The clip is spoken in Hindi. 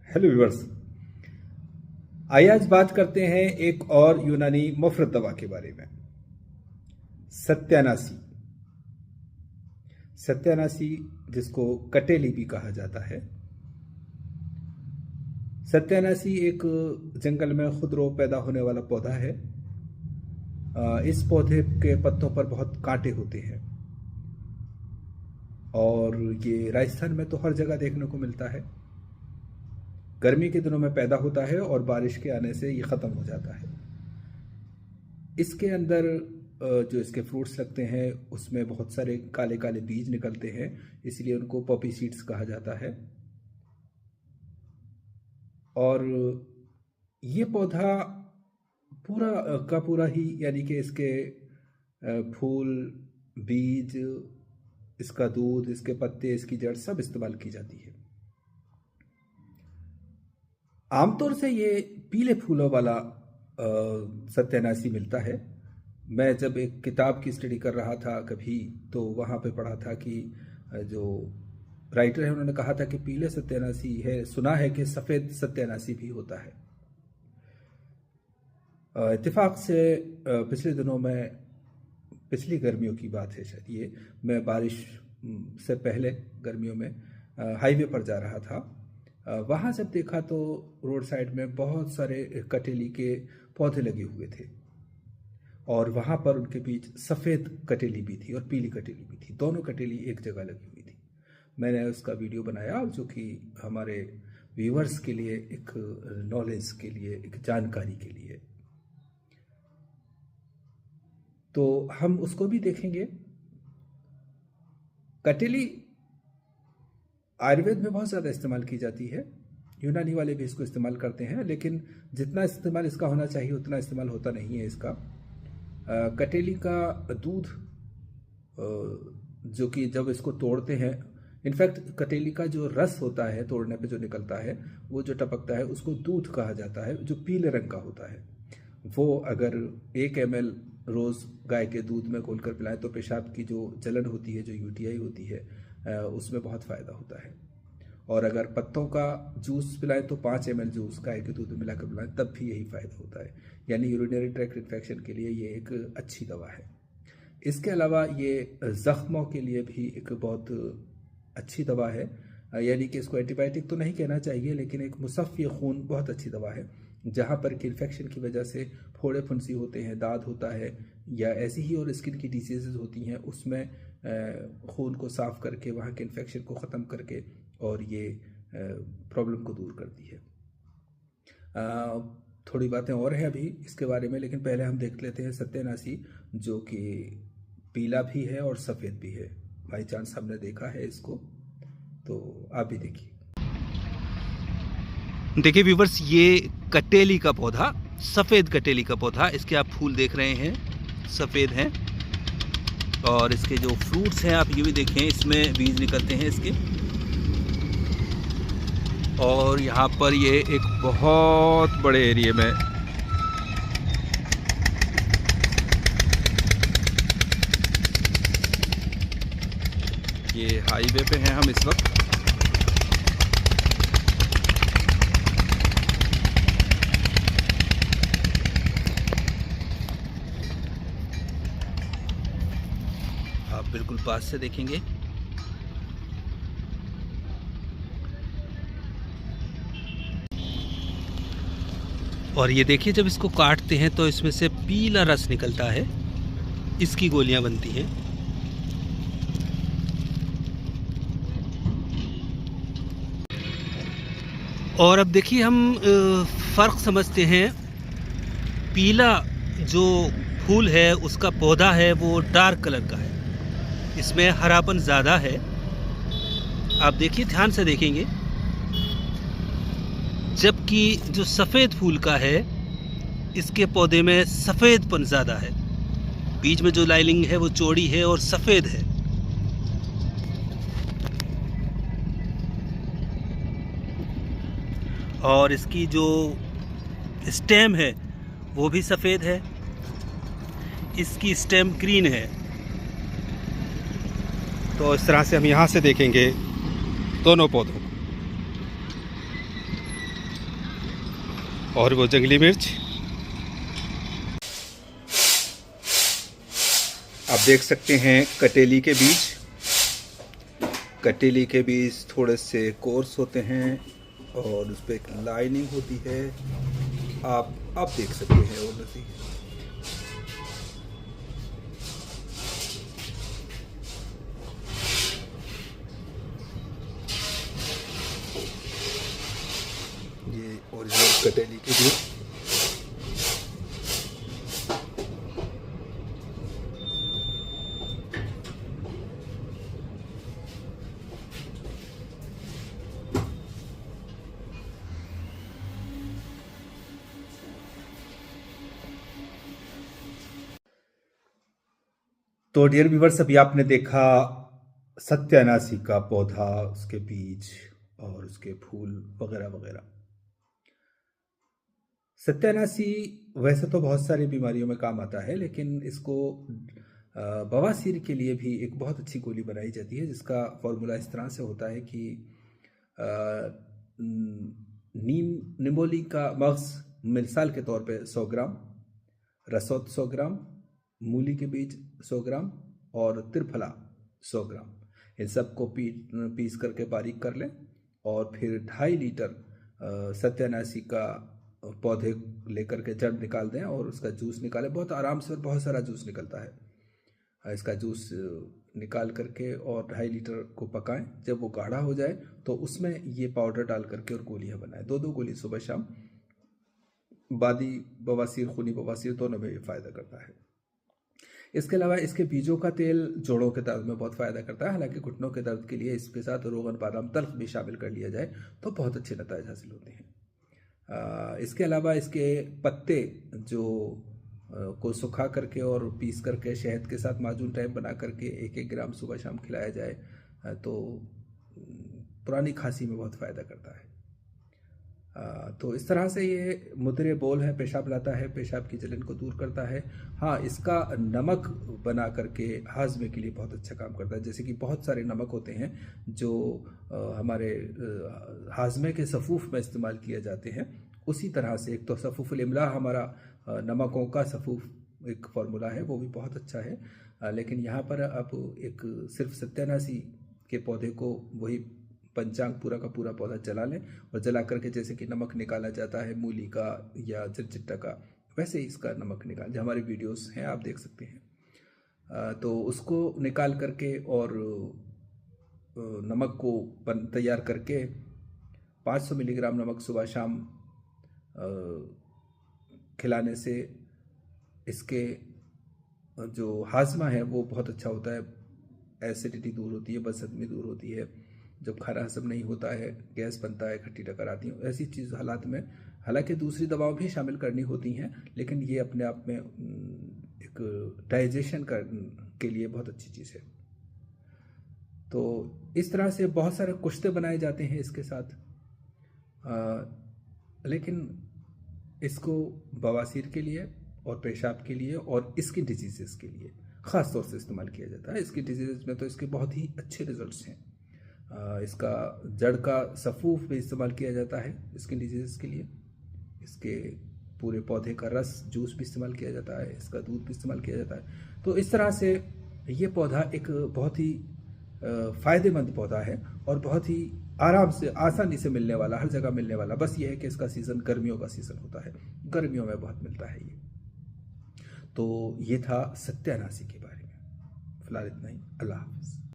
हेलो व्यूअर्स, आइए आज बात करते हैं एक और यूनानी मुफरत दवा के बारे में। सत्यानासी। सत्यानासी जिसको कटेली भी कहा जाता है। सत्यानासी एक जंगल में खुदरो पैदा होने वाला पौधा है। इस पौधे के पत्तों पर बहुत कांटे होते हैं और ये राजस्थान में तो हर जगह देखने को मिलता है। गर्मी के दिनों में पैदा होता है और बारिश के आने से ये ख़त्म हो जाता है। इसके अंदर जो इसके फ्रूट्स लगते हैं उसमें बहुत सारे काले काले बीज निकलते हैं, इसलिए उनको पॉपी सीड्स कहा जाता है। और ये पौधा पूरा का पूरा ही, यानी कि इसके फूल, बीज, इसका दूध, इसके पत्ते, इसकी जड़ सब इस्तेमाल की जाती है। आमतौर से ये पीले फूलों वाला सत्यानासी मिलता है। मैं जब एक किताब की स्टडी कर रहा था कभी, तो वहाँ पे पढ़ा था कि जो राइटर है उन्होंने कहा था कि पीले सत्यानासी है, सुना है कि सफ़ेद सत्यानासी भी होता है। इत्तेफाक से पिछले दिनों में, पिछली गर्मियों की बात है शायद ये, मैं बारिश से पहले गर्मियों में हाईवे पर जा रहा था। वहाँ जब देखा तो रोड साइड में बहुत सारे कटेली के पौधे लगे हुए थे और वहाँ पर उनके बीच सफ़ेद कटेली भी थी और पीली कटेली भी थी। दोनों कटेली एक जगह लगी हुई थी। मैंने उसका वीडियो बनाया जो कि हमारे व्यूअर्स के लिए एक नॉलेज के लिए, एक जानकारी के लिए, तो हम उसको भी देखेंगे। कटेली आयुर्वेद में बहुत ज़्यादा इस्तेमाल की जाती है, यूनानी वाले भी इसको इस्तेमाल करते हैं, लेकिन जितना इस्तेमाल इसका होना चाहिए उतना इस्तेमाल होता नहीं है इसका। कटेली का दूध, जो कि जब इसको तोड़ते हैं, इनफैक्ट कटेली का जो रस होता है तोड़ने पे जो निकलता है, वो जो टपकता है उसको दूध कहा जाता है, जो पीले रंग का होता है। वो अगर 1 ml रोज़ गाय के दूध में घोलकर पिलाएं तो पेशाब की जो जलन होती है, जो यूटीआई होती है, उसमें बहुत फ़ायदा होता है। और अगर पत्तों का जूस पिलाएं तो 5 ml जूस गाय के दूध में मिलाकर पिलाएं, तब भी यही फ़ायदा होता है। यानी यूरिनरी ट्रैक्ट इन्फेक्शन के लिए ये एक अच्छी दवा है। इसके अलावा ये ज़ख्मों के लिए भी एक बहुत अच्छी दवा है। यानी कि इसको एंटीबायोटिक तो नहीं कहना चाहिए, लेकिन एक मुसफ़्फ़ी खून बहुत अच्छी दवा है। जहाँ पर कि इन्फेक्शन की वजह से फोड़े फुंसी होते हैं, दाद होता है, या ऐसी ही और स्किन की डिसीज़ होती हैं, उसमें खून को साफ़ करके वहाँ के इन्फेक्शन को ख़त्म करके और ये प्रॉब्लम को दूर करती है। थोड़ी बातें और हैं अभी इसके बारे में, लेकिन पहले हम देख लेते हैं सत्यानासी, जो कि पीला भी है और सफ़ेद भी है। बाई चांस हमने देखा है इसको, तो आप भी देखिए। देखिए व्यूवर्स, ये कटेली का पौधा, सफ़ेद कटेली का पौधा, इसके आप फूल देख रहे हैं, सफ़ेद हैं, और इसके जो फ्रूट्स हैं आप ये भी देखें, इसमें बीज निकलते हैं इसके। और यहाँ पर ये एक बहुत बड़े एरिया में ये हाईवे पे हैं हम इस वक्त। आप बिल्कुल पास से देखेंगे। और ये देखिए, जब इसको काटते हैं तो इसमें से पीला रस निकलता है, इसकी गोलियां बनती हैं। और अब देखिए, हम फ़र्क समझते हैं। पीला जो फूल है उसका पौधा है वो डार्क कलर का है, इसमें हरापन ज़्यादा है। आप देखिए, ध्यान से देखेंगे, जबकि जो सफ़ेद फूल का है इसके पौधे में सफ़ेदपन ज़्यादा है। बीच में जो लाइनिंग है वो चौड़ी है और सफ़ेद है। और इसकी जो स्टेम है वो भी सफ़ेद है, इसकी स्टेम ग्रीन है। तो इस तरह से हम यहाँ से देखेंगे दोनों पौधों को। और वो जंगली मिर्च। आप देख सकते हैं कटेली के बीज। कटेली के बीज थोड़े से कोर्स होते हैं और उस पर एक लाइनिंग होती है। आप देख सकते हैं वो नज़ी। ये ओरिजिनल कटेली के बीज। तो डियर व्यूवर्स, अभी आपने देखा सत्यानाशी का पौधा, उसके बीज और उसके फूल वगैरह वगैरह। सत्यानाशी वैसे तो बहुत सारी बीमारियों में काम आता है, लेकिन इसको बवासीर के लिए भी एक बहुत अच्छी गोली बनाई जाती है, जिसका फॉर्मूला इस तरह से होता है कि निमोली का मग्ज मिसाल के तौर पे 100 ग्राम, रसौत 100 ग्राम, मूली के बीज 100 ग्राम और त्रिफला 100 ग्राम, इन सबको पीस करके बारीक कर लें और फिर 2.5 लीटर सत्यानाशी का पौधे लेकर के जड़ निकाल दें और उसका जूस निकालें। बहुत आराम से और बहुत सारा जूस निकलता है। इसका जूस निकाल करके और 2.5 लीटर को पकाएं। जब वो गाढ़ा हो जाए तो उसमें ये पाउडर डाल करके और गोलियां बनाएं। 2-2 गोली सुबह शाम। बादी बवासीर, खूनी बवासीर दोनों में ये फ़ायदा करता है। इसके अलावा इसके बीजों का तेल जोड़ों के दर्द में बहुत फ़ायदा करता है। हालांकि घुटनों के दर्द के लिए इसके साथ रोगन बादाम तल्ख भी शामिल कर लिया जाए तो बहुत अच्छे नतीजे हासिल होते हैं। इसके अलावा इसके पत्ते जो को सुखा करके और पीस करके शहद के साथ माजून टाइप बना करके 1-1 ग्राम सुबह शाम खिलाया जाए तो पुरानी खांसी में बहुत फ़ायदा करता है। तो इस तरह से ये मुद्रे बोल है, पेशाब लाता है, पेशाब की जलन को दूर करता है। हाँ, इसका नमक बना करके हाजमे के लिए बहुत अच्छा काम करता है। जैसे कि बहुत सारे नमक होते हैं जो हमारे हाजमे के सफ़ूफ़ में इस्तेमाल किए जाते हैं। उसी तरह से एक तो सफ़ूफ़ुल इमला हमारा नमकों का सफ़ूफ़ एक फार्मूला है, वो भी बहुत अच्छा है। लेकिन यहाँ पर अब एक सिर्फ सत्यानाशी के पौधे को वही पंचांग पूरा का पूरा पौधा जला लें और जला करके जैसे कि नमक निकाला जाता है मूली का या चिट्टा का, वैसे ही इसका नमक निकाल, जो हमारे वीडियोस हैं आप देख सकते हैं। तो उसको निकाल करके और नमक को तैयार करके 500 मिलीग्राम नमक सुबह शाम खिलाने से इसके जो हाजमा है वो बहुत अच्छा होता है। एसिडिटी दूर होती है, बदहज़मी दूर होती है। जब खाना हजम नहीं होता है, गैस बनता है, खट्टी टक्कर आती है, ऐसी चीज़ हालात में हालांकि दूसरी दवाओं भी शामिल करनी होती हैं, लेकिन ये अपने आप में एक डाइजेशन के लिए बहुत अच्छी चीज़ है। तो इस तरह से बहुत सारे कुश्ते बनाए जाते हैं इसके साथ। लेकिन इसको बवासीर के लिए और पेशाब के लिए और स्किन डिजीज़ के लिए ख़ास तौर से इस्तेमाल किया जाता है। स्किन डिजीज़ में तो इसके बहुत ही अच्छे रिजल्ट्स हैं। इसका जड़ का सफ़ूफ भी इस्तेमाल किया जाता है स्किन डिजीज़ के लिए। इसके पूरे पौधे का रस जूस भी इस्तेमाल किया जाता है, इसका दूध भी इस्तेमाल किया जाता है। तो इस तरह से ये पौधा एक बहुत ही फ़ायदेमंद पौधा है और बहुत ही आराम से आसानी से मिलने वाला, हर जगह मिलने वाला। बस ये है कि इसका सीज़न गर्मियों का सीज़न होता है, गर्मियों में बहुत मिलता है ये। तो ये था सत्यानाशी के बारे में। फिलहाल इतना ही। अल्लाह हाफ़िज़।